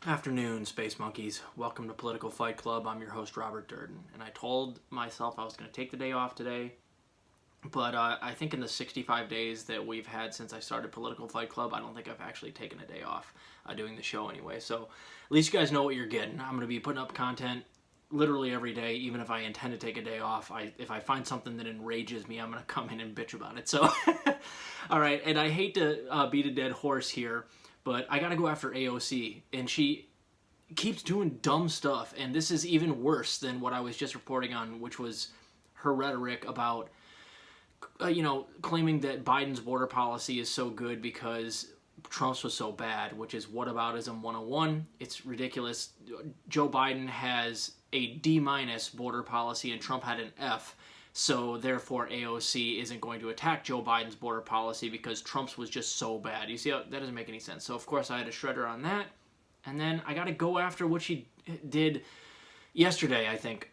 Afternoon, Space Monkeys. Welcome to Political Fight Club. I'm your host, Robert Durden. And I told myself I was going to take the day off today, but I think in the 65 days that we've had since I started Political Fight Club, I don't think I've actually taken a day off doing the show anyway. So at least you guys know what you're getting. I'm going to be putting up content literally every day, even if I intend to take a day off. If I find something that enrages me, I'm going to come in and bitch about it. So, all right, and I hate to beat a dead horse here, but I got to go after AOC, and she keeps doing dumb stuff, and this is even worse than what I was just reporting on, which was her rhetoric about, claiming that Biden's border policy is so good because Trump's was so bad, which is whataboutism 101. It's ridiculous. Joe Biden has a D- border policy, and Trump had an F. So therefore, AOC isn't going to attack Joe Biden's border policy because Trump's was just so bad. You see how that doesn't make any sense. So of course I had to shred her on that. And then I got to go after what she did yesterday, I think.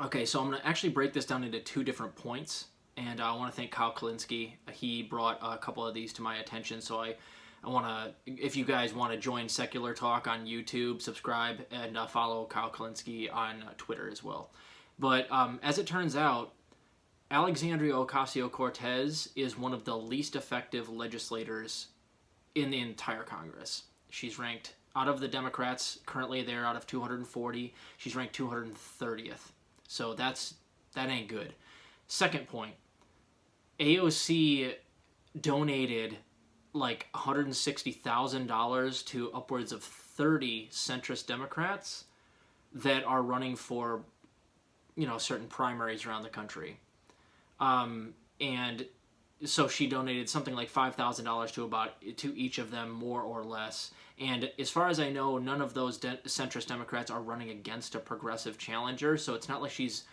Okay, so I'm going to actually break this down into two different points. And I want to thank Kyle Kalinske. He brought a couple of these to my attention. So I want to, if you guys want to join Secular Talk on YouTube, subscribe and follow Kyle Kalinske on Twitter as well. But as it turns out, Alexandria Ocasio-Cortez is one of the least effective legislators in the entire Congress. She's ranked, out of the Democrats, currently they're out of 240, she's ranked 230th. So that ain't good. Second point, AOC donated like $160,000 to upwards of 30 centrist Democrats that are running for certain primaries around the country. And so she donated something like $5,000 to each of them, more or less. And as far as I know, none of those centrist Democrats are running against a progressive challenger. So it's not like she's,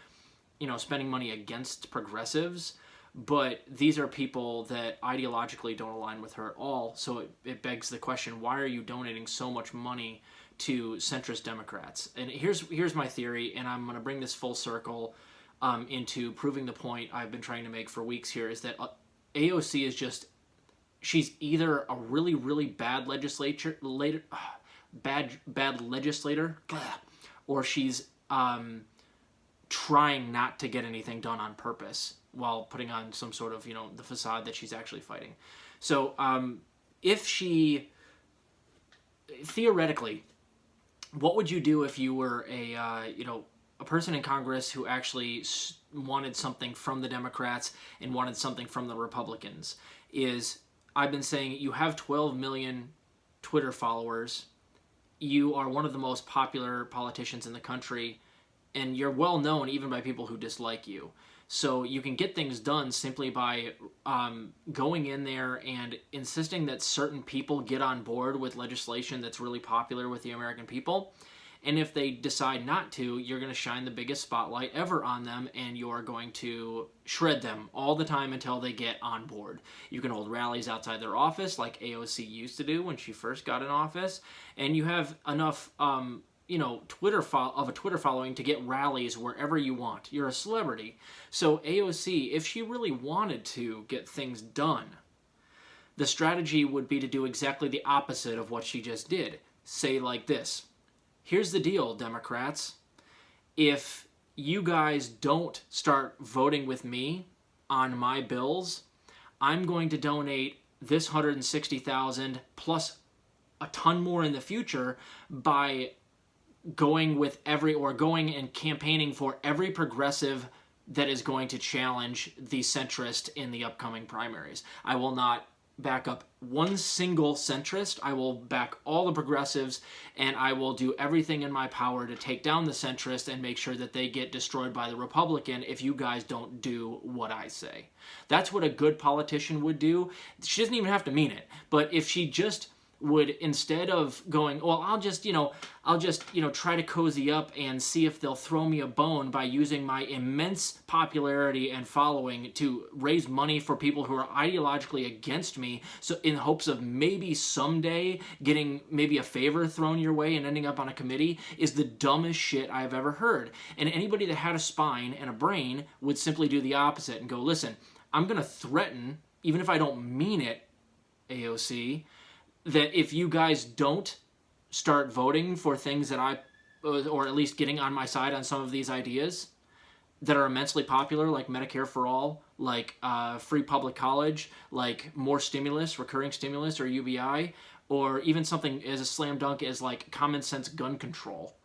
spending money against progressives. But these are people that ideologically don't align with her at all. So it begs the question, why are you donating so much money to centrist Democrats? And here's my theory, and I'm going to bring this full circle into proving the point I've been trying to make for weeks here, is that AOC is she's either a really, really bad legislator, or she's trying not to get anything done on purpose while putting on some sort of, the facade that she's actually fighting. So if she, theoretically, what would you do if you were a person in Congress who actually wanted something from the Democrats and wanted something from the Republicans? I've been saying, you have 12 million Twitter followers, you are one of the most popular politicians in the country, and you're well known even by people who dislike you. So you can get things done simply by going in there and insisting that certain people get on board with legislation that's really popular with the American people. And if they decide not to, you're going to shine the biggest spotlight ever on them, and you're going to shred them all the time until they get on board. You can hold rallies outside their office like AOC used to do when she first got in office, and you have enough Twitter following to get rallies wherever you want. You're a celebrity. So AOC, if she really wanted to get things done, the strategy would be to do exactly the opposite of what she just did. Say like this: here's the deal, Democrats. If you guys don't start voting with me on my bills, I'm going to donate this $160,000 plus a ton more in the future by going and campaigning for every progressive that is going to challenge the centrist in the upcoming primaries. I will not back up one single centrist. I will back all the progressives, and I will do everything in my power to take down the centrist and make sure that they get destroyed by the Republican if you guys don't do what I say. That's what a good politician would do. She doesn't even have to mean it, but if she just would, instead of going, well, I'll just try to cozy up and see if they'll throw me a bone by using my immense popularity and following to raise money for people who are ideologically against me, so in hopes of maybe someday getting maybe a favor thrown your way and ending up on a committee, is the dumbest shit I've ever heard. And anybody that had a spine and a brain would simply do the opposite and go, listen, I'm going to threaten, even if I don't mean it, AOC, that if you guys don't start voting for things that or at least getting on my side on some of these ideas that are immensely popular, like Medicare for all, like free public college, like more stimulus, recurring stimulus or UBI, or even something as a slam dunk as like common sense gun control,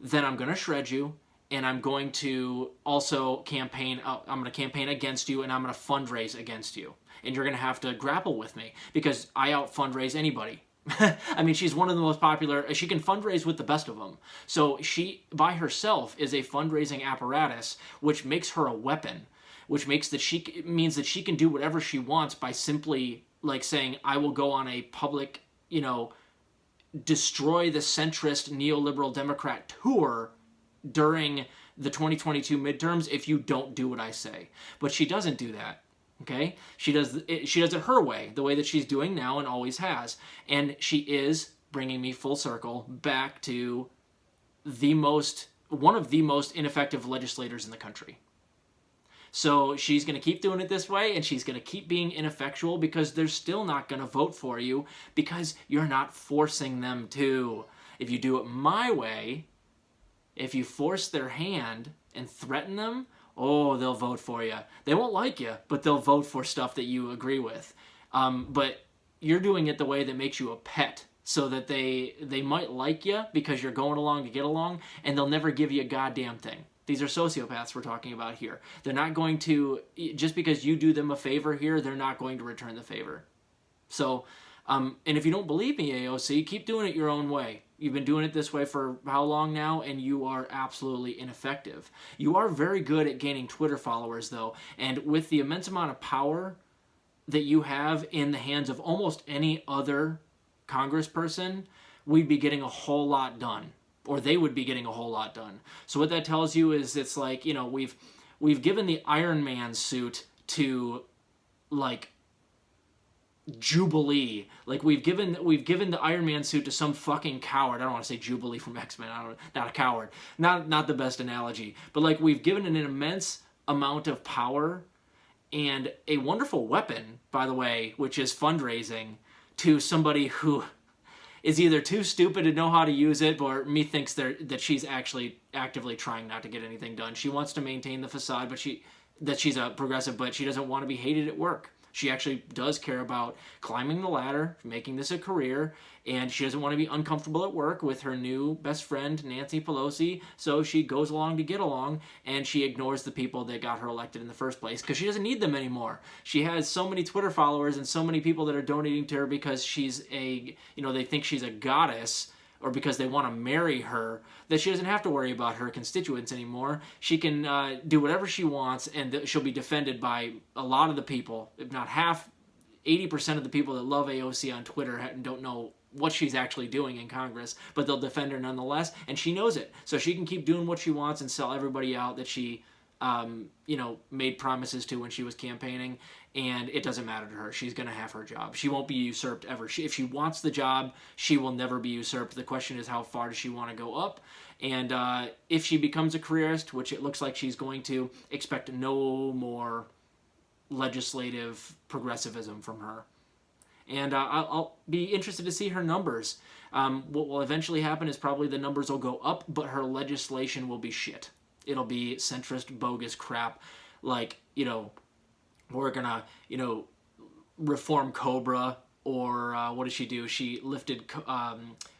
then I'm going to shred you, and I'm going to also campaign. I'm going to campaign against you, and I'm going to fundraise against you, and you're going to have to grapple with me because I out fundraise anybody. I mean, she's one of the most popular. She can fundraise with the best of them. So she, by herself, is a fundraising apparatus, which makes her a weapon, which means that she can do whatever she wants by simply like saying, "I will go on a public, destroy the centrist neoliberal Democrat tour during the 2022 midterms if you don't do what I say." But she doesn't do that. Okay, she does it her way, the way that she's doing now and always has, and she is bringing me full circle back to one of the most ineffective legislators in the country. So she's going to keep doing it this way, and she's going to keep being ineffectual because they're still not going to vote for you because you're not forcing them to. If you do it my way, if you force their hand and threaten them, oh, they'll vote for you. They won't like you, but they'll vote for stuff that you agree with. But you're doing it the way that makes you a pet, so that they might like you because you're going along to get along, and they'll never give you a goddamn thing. These are sociopaths we're talking about here. They're not going to, just because you do them a favor here, they're not going to return the favor. So, and if you don't believe me, AOC, keep doing it your own way. You've been doing it this way for how long now, and you are absolutely ineffective. You are very good at gaining Twitter followers, though, and with the immense amount of power that you have in the hands of almost any other congressperson, we'd be getting a whole lot done, or they would be getting a whole lot done. So what that tells you is it's like, we've given the Iron Man suit to, like, Jubilee. Like we've given the Iron Man suit to some fucking coward. I don't want to say Jubilee from X-Men. Not a coward. Not the best analogy. But like we've given an immense amount of power and a wonderful weapon, by the way, which is fundraising, to somebody who is either too stupid to know how to use it, or methinks that she's actually actively trying not to get anything done. She wants to maintain the facade, that she's a progressive, but she doesn't want to be hated at work. She actually does care about climbing the ladder, making this a career, and she doesn't want to be uncomfortable at work with her new best friend, Nancy Pelosi, so she goes along to get along, and she ignores the people that got her elected in the first place, because she doesn't need them anymore. She has so many Twitter followers and so many people that are donating to her because she's they think she's a goddess, or because they want to marry her, that she doesn't have to worry about her constituents anymore. She can do whatever she wants, and she'll be defended by a lot of the people, if not half, 80% of the people that love AOC on Twitter and don't know what she's actually doing in Congress, but they'll defend her nonetheless, and she knows it. So she can keep doing what she wants and sell everybody out that she made promises to when she was campaigning, and it doesn't matter to her. She's going to have her job. She won't be usurped ever. If she wants the job, she will never be usurped. The question is, how far does she want to go up? And if she becomes a careerist, which it looks like she's going to, expect no more legislative progressivism from her. And I'll be interested to see her numbers. What will eventually happen is probably the numbers will go up, but her legislation will be shit. It'll be centrist, bogus crap, like, we're gonna, reform Cobra, or what did she do? She lifted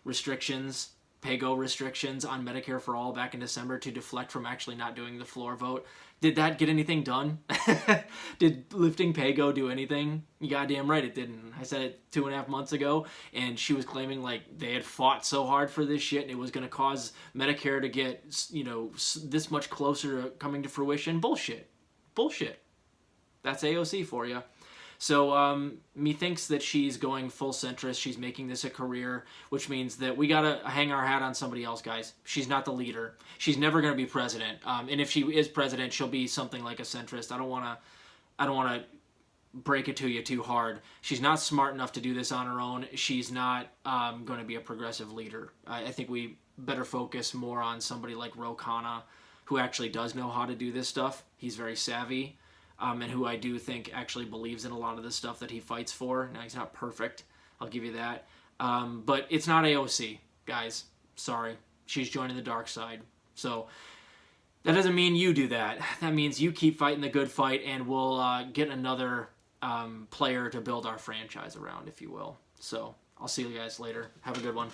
restrictions, pay-go restrictions on Medicare for all back in December to deflect from actually not doing the floor vote. Did that get anything done? Did lifting pay-go do anything? You goddamn right it didn't. I said it 2.5 months ago, and she was claiming like they had fought so hard for this shit and it was going to cause Medicare to get, this much closer to coming to fruition. Bullshit. That's AOC for you. So methinks that she's going full centrist. She's making this a career, which means that we got to hang our hat on somebody else, guys. She's not the leader. She's never going to be president. And if she is president, she'll be something like a centrist. I don't want to break it to you too hard. She's not smart enough to do this on her own. She's not going to be a progressive leader. I think we better focus more on somebody like Ro Khanna, who actually does know how to do this stuff. He's very savvy. And who I do think actually believes in a lot of the stuff that he fights for. Now, he's not perfect, I'll give you that. But it's not AOC. guys, sorry, she's joining the dark side. So that doesn't mean you do that. That means you keep fighting the good fight, and we'll get another player to build our franchise around, if you will. So I'll see you guys later. Have a good one.